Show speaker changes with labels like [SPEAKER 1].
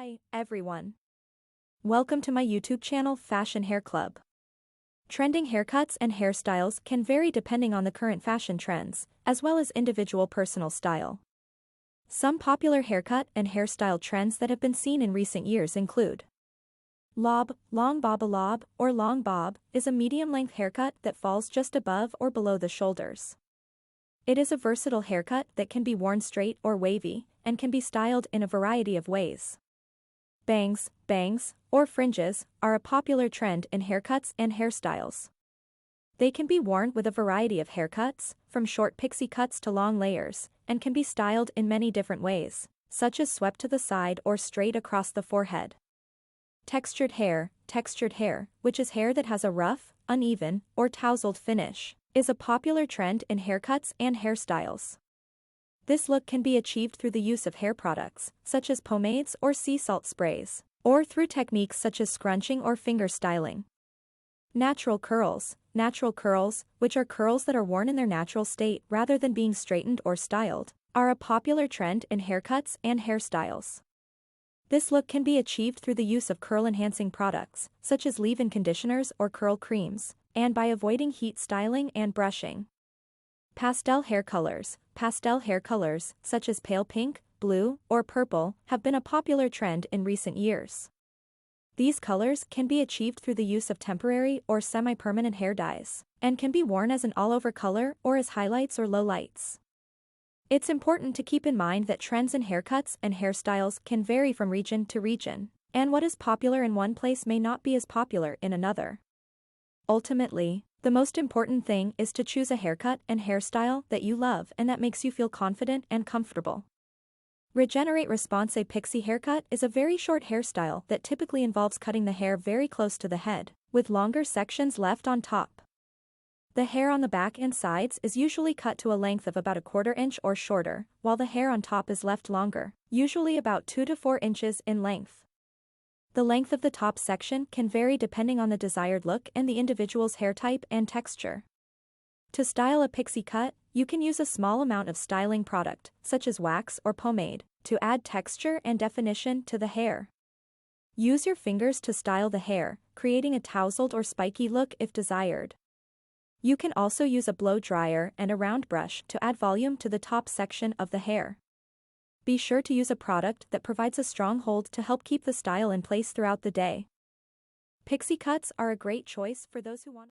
[SPEAKER 1] Hi, everyone. Welcome to my YouTube channel Fashion Hair Club. Trending haircuts and hairstyles can vary depending on the current fashion trends, as well as individual personal style. Some popular haircut and hairstyle trends that have been seen in recent years include lob, long bob. A lob, or long bob, is a medium-length haircut that falls just above or below the shoulders. It is a versatile haircut that can be worn straight or wavy, and can be styled in a variety of ways. Bangs, or fringes, are a popular trend in haircuts and hairstyles. They can be worn with a variety of haircuts, from short pixie cuts to long layers, and can be styled in many different ways, such as swept to the side or straight across the forehead. Textured hair, which is hair that has a rough, uneven, or tousled finish, is a popular trend in haircuts and hairstyles. This look can be achieved through the use of hair products, such as pomades or sea salt sprays, or through techniques such as scrunching or finger styling. Natural curls, which are curls that are worn in their natural state rather than being straightened or styled, are a popular trend in haircuts and hairstyles. This look can be achieved through the use of curl-enhancing products, such as leave-in conditioners or curl creams, and by avoiding heat styling and brushing. Pastel hair colors, such as pale pink, blue, or purple, have been a popular trend in recent years. These colors can be achieved through the use of temporary or semi-permanent hair dyes, and can be worn as an all-over color or as highlights or lowlights. It's important to keep in mind that trends in haircuts and hairstyles can vary from region to region, and what is popular in one place may not be as popular in another. Ultimately, the most important thing is to choose a haircut and hairstyle that you love and that makes you feel confident and comfortable. Regenerate Response. A pixie haircut is a very short hairstyle that typically involves cutting the hair very close to the head, with longer sections left on top. The hair on the back and sides is usually cut to a length of about 1/4 inch or shorter, while the hair on top is left longer, usually about 2 to 4 inches in length. The length of the top section can vary depending on the desired look and the individual's hair type and texture. To style a pixie cut, you can use a small amount of styling product, such as wax or pomade, to add texture and definition to the hair. Use your fingers to style the hair, creating a tousled or spiky look if desired. You can also use a blow dryer and a round brush to add volume to the top section of the hair. Be sure to use a product that provides a strong hold to help keep the style in place throughout the day. Pixie cuts are a great choice for those who want